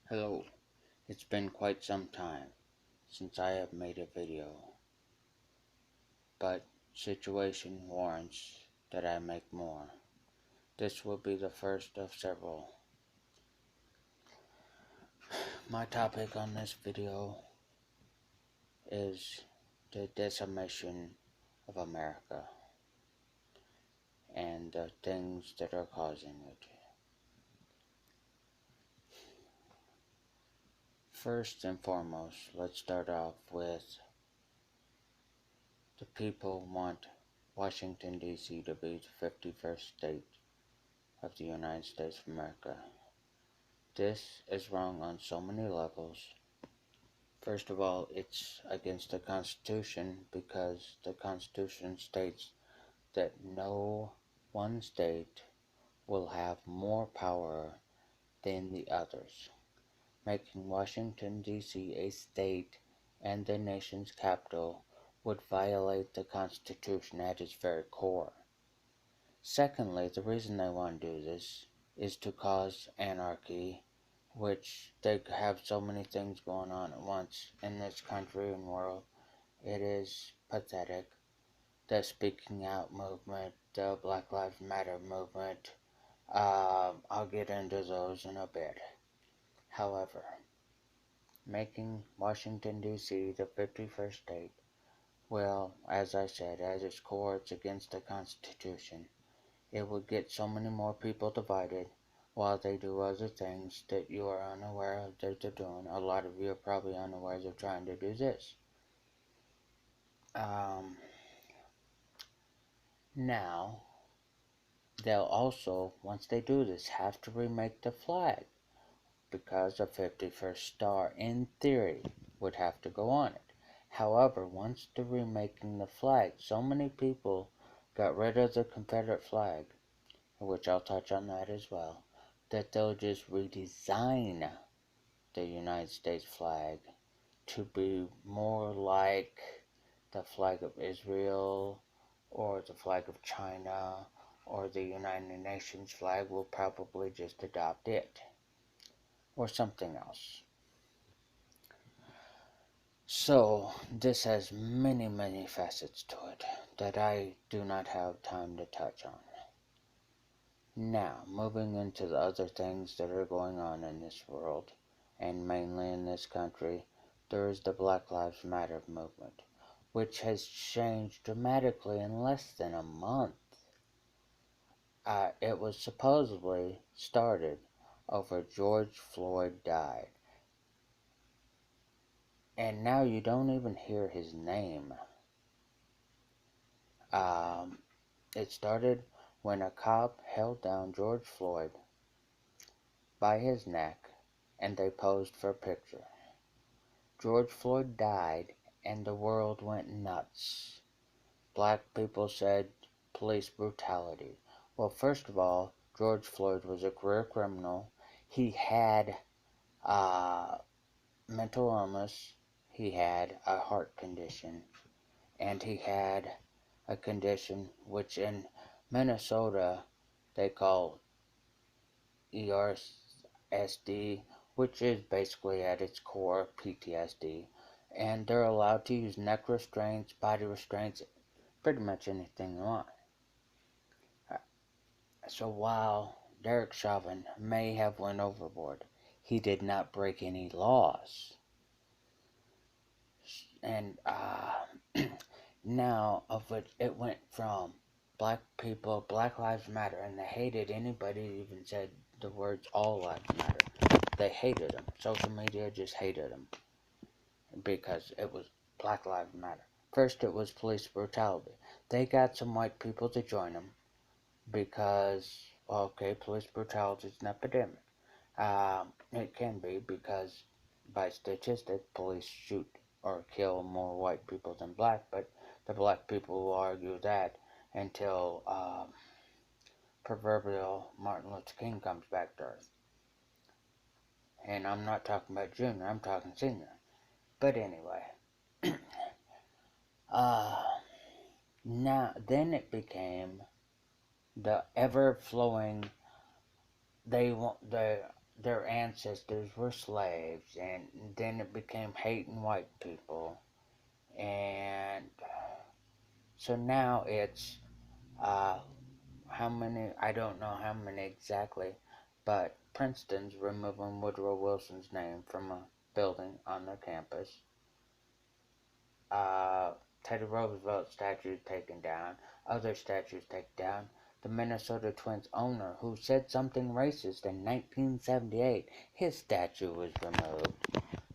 Hello, it's been quite some time since I have made a video, but situation warrants that I make more. This will be the first of several. My topic on this video is the decimation of America and the things that are causing it. First and foremost, let's start off with the people want Washington, D.C. to be the 51st state of the United States of America. This is wrong on so many levels. First of all, it's against the Constitution because the Constitution states that no one state will have more power than the others. Making Washington, D.C. a state and the nation's capital would violate the Constitution at its very core. Secondly, the reason they want to do this is to cause anarchy, which they have so many things going on at once in this country and world. It is pathetic. The speaking out movement, the Black Lives Matter movement, I'll get into those in a bit. However, making Washington, D.C. the 51st state, well, as I said, at its core, it's against the Constitution. It would get so many more people divided while they do other things that you are unaware of that they're doing. A lot of you are probably unaware they're trying to do this. Now, they'll also, once they do this, have to remake the flag because the 51st star, in theory, would have to go on it. However, once they're remaking the flag, so many people got rid of the Confederate flag, which I'll touch on that as well, that they'll just redesign the United States flag to be more like the flag of Israel or the flag of China or the United Nations flag. Will probably just adopt it or something else. So this has many, many facets to it that I do not have time to touch on. Now, moving into the other things that are going on in this world, and mainly in this country, there is the Black Lives Matter movement, which has changed dramatically in less than a month. It was supposedly started over George Floyd died. And now you don't even hear his name. It started when a cop held down George Floyd by his neck and they posed for a picture. George Floyd died and the world went nuts. Black people said police brutality. Well, first of all, George Floyd was a career criminal. He had mental illness, he had a heart condition, and he had a condition which in Minnesota they call ERSD, which is basically at its core PTSD, and they're allowed to use neck restraints, body restraints, pretty much anything they want. So while Derek Chauvin may have went overboard, he did not break any laws. And now of which it went from black people, Black Lives Matter, and they hated anybody who even said the words all lives matter. They hated them. Social media just hated them because it was Black Lives Matter. First it was police brutality. They got some white people to join them because, okay, police brutality is an epidemic. It can be because by statistics, police shoot or kill more white people than black, but the black people will argue that until proverbial Martin Luther King comes back to earth. And I'm not talking about Junior, I'm talking Senior. But anyway, now then it became the ever flowing. They want the their ancestors were slaves, and then it became hating white people, and so now it's uh, how many? I don't know how many exactly, but Princeton's removing Woodrow Wilson's name from a building on their campus. uh, Teddy Roosevelt statue taken down, other statues taken down. The Minnesota Twins owner, who said something racist in 1978, his statue was removed.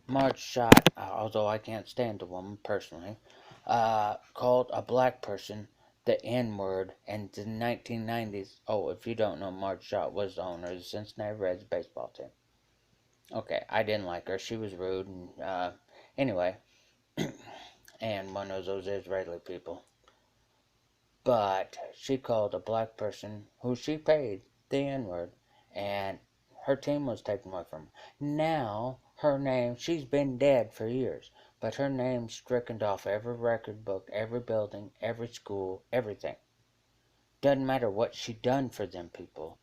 Marge Schott, although I can't stand the woman personally, called a black person the N word in the 1990s. Oh, if you don't know, Marge Schott was the owner of the Cincinnati Reds baseball team. Okay, I didn't like her. She was rude. And, anyway, and one of those Israeli people. But she called a black person who she paid the N word, and her team was taken away from her. Now, her name, she's been dead for years, but her name's stricken off every record book, every building, every school, everything. Doesn't matter what she done for them people.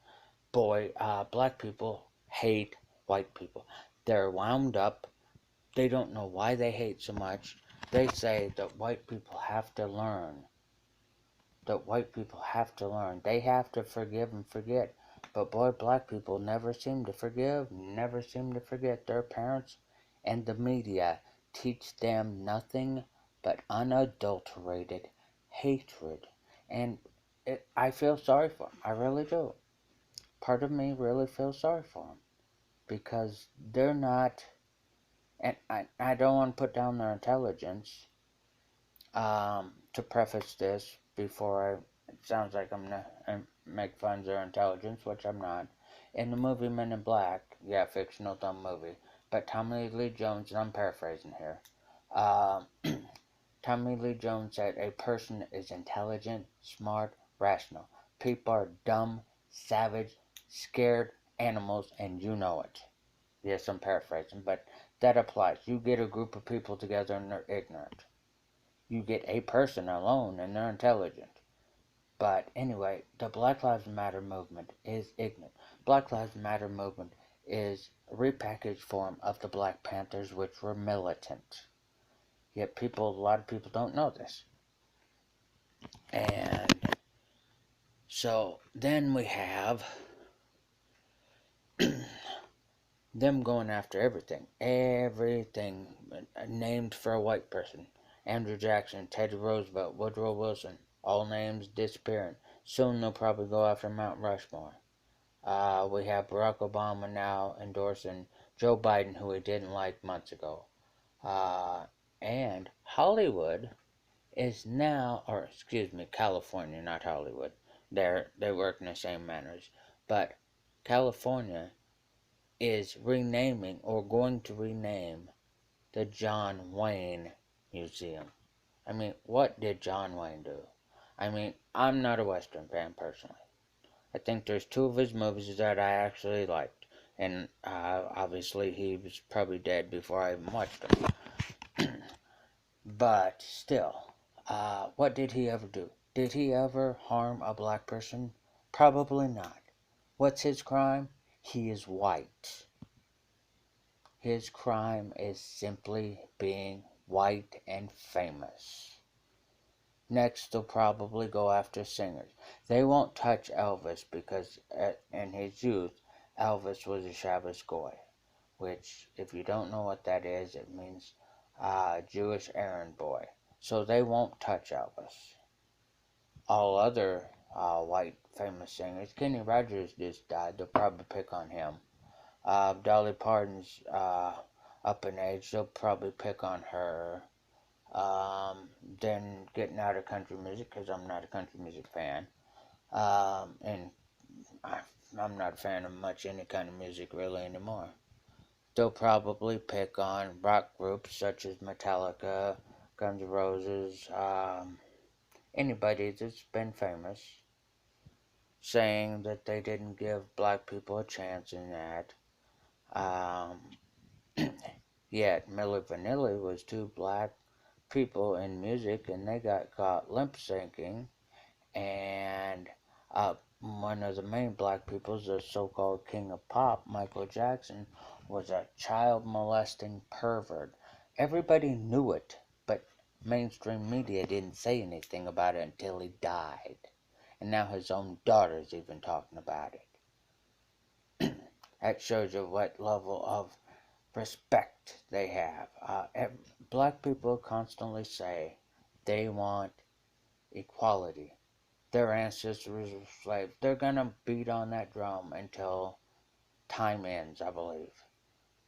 Boy, black people hate white people. They're wound up. They don't know why they hate so much. They say that white people have to learn They have to forgive and forget. But boy, black people never seem to forgive, never seem to forget. Their parents and the media teach them nothing but unadulterated hatred. And I feel sorry for them. I really do. Part of me really feels sorry for them because they're not, and I don't want to put down their intelligence. To preface this before it sounds like I'm gonna make fun of their intelligence, which I'm not. In the movie Men in Black, yeah, fictional dumb movie, but Tommy Lee Jones, and I'm paraphrasing here. Uh, Tommy Lee Jones said a person is intelligent, smart, rational. People are dumb, savage, scared animals, and you know it. Yes, I'm paraphrasing, but that applies. You get a group of people together and they're ignorant. You get a person alone and they're intelligent. But anyway, the Black Lives Matter movement is ignorant. Black Lives Matter movement is a repackaged form of the Black Panthers, which were militant. Yet a lot of people don't know this. And so then we have them going after everything named for a white person. Andrew Jackson, Teddy Roosevelt, Woodrow Wilson, all names disappearing. Soon they'll probably go after Mount Rushmore. We have Barack Obama now endorsing Joe Biden, who he didn't like months ago. Uh, and Hollywood is now, or excuse me, California, not Hollywood. They work in the same manners, but California is renaming or going to rename the John Wayne Museum. I mean, what did John Wayne do? I mean, I'm not a Western fan personally. I think there's two of his movies that I actually liked, and obviously he was probably dead before I even watched them. But still, what did he ever do? Did he ever harm a black person? Probably not. What's his crime? He is white. His crime is simply being white and famous. Next, they'll probably go after singers. They won't touch Elvis because in his youth, Elvis was a Shabbos Goy, which, if you don't know what that is, it means Jewish errand boy. So they won't touch Elvis. All other white famous singers, Kenny Rogers just died, they'll probably pick on him. Dolly Parton's up in age, they'll probably pick on her. Then getting out of country music because I'm not a country music fan. And I'm not a fan of much any kind of music really anymore. They'll probably pick on rock groups such as Metallica, Guns N' Roses, anybody that's been famous, saying that they didn't give black people a chance in that. Um, Yet Milli Vanilli was two black people in music and they got caught lip syncing and one of the main black peoples, the so-called king of pop, Michael Jackson, was a child molesting pervert. Everybody knew it, but mainstream media didn't say anything about it until he died. And now his own daughter's even talking about it. That shows you what level of respect they have. Black people constantly say they want equality. Their ancestors were slaves. They're gonna beat on that drum until time ends, I believe.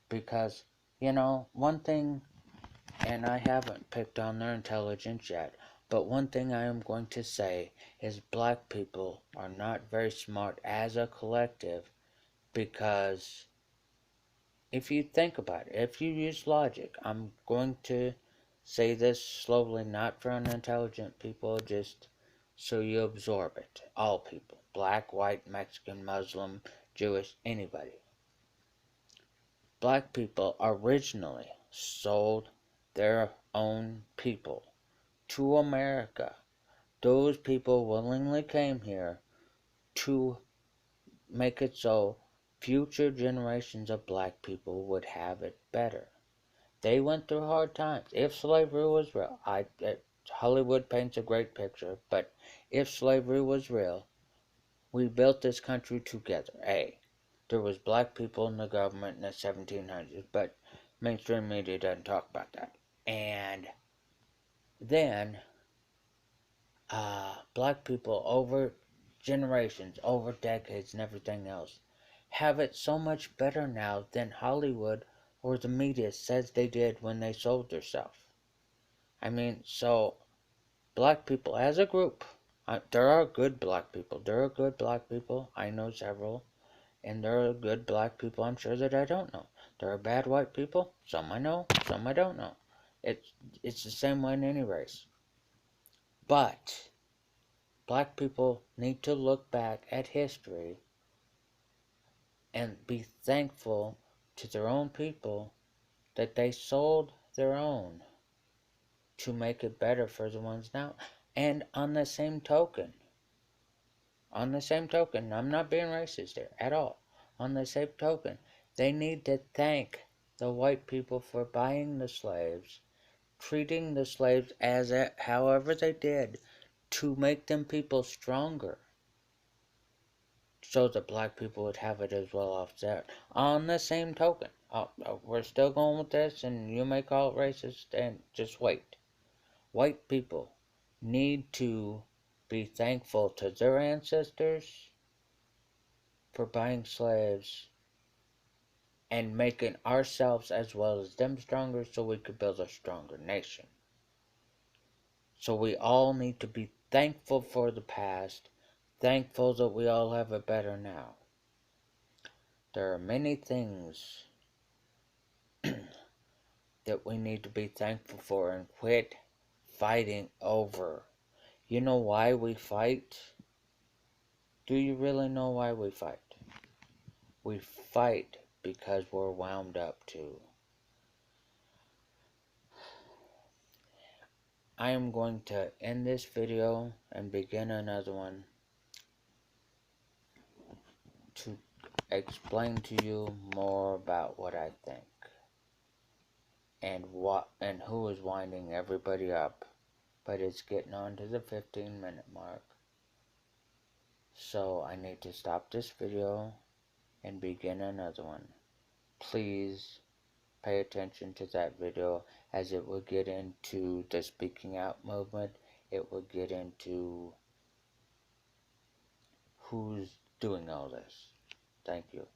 Because, one thing, and I haven't picked on their intelligence yet, but one thing I am going to say is black people are not very smart as a collective, because if you think about it, if you use logic, I'm going to say this slowly, not for unintelligent people, just so you absorb it. All people, black, white, Mexican, Muslim, Jewish, anybody. Black people originally sold their own people to America. Those people willingly came here to make it so future generations of black people would have it better. They went through hard times. If slavery was real, Hollywood paints a great picture, but if slavery was real, we built this country together. There was black people in the government in the 1700s, but mainstream media doesn't talk about that. And then, black people over generations, over decades, and everything else, have it so much better now than Hollywood or the media says they did when they sold themselves. I mean, so black people as a group, there are good black people. There are good black people. I know several. And there are good black people I'm sure that I don't know. There are bad white people. Some I know, some I don't know. It's the same way in any race. But black people need to look back at history and be thankful to their own people that they sold their own to make it better for the ones now. And on the same token, I'm not being racist here at all. On the same token, they need to thank the white people for buying the slaves, treating the slaves as however they did, to make them people stronger, so that black people would have it as well off there. On the same token, we're still going with this, and you may call it racist, and just wait. White people need to be thankful to their ancestors for buying slaves and making ourselves as well as them stronger so we could build a stronger nation. So we all need to be thankful for the past, thankful that we all have it better now. There are many things that we need to be thankful for and quit fighting over. You know why we fight? Do you really know why we fight? We fight because we're wound up too. I am going to end this video and begin another one to explain to you more about what I think and who is winding everybody up. But it's getting on to the 15-minute mark. So I need to stop this video and begin another one. Please pay attention to that video, as it will get into the speaking out movement. It will get into who's doing all this. Thank you.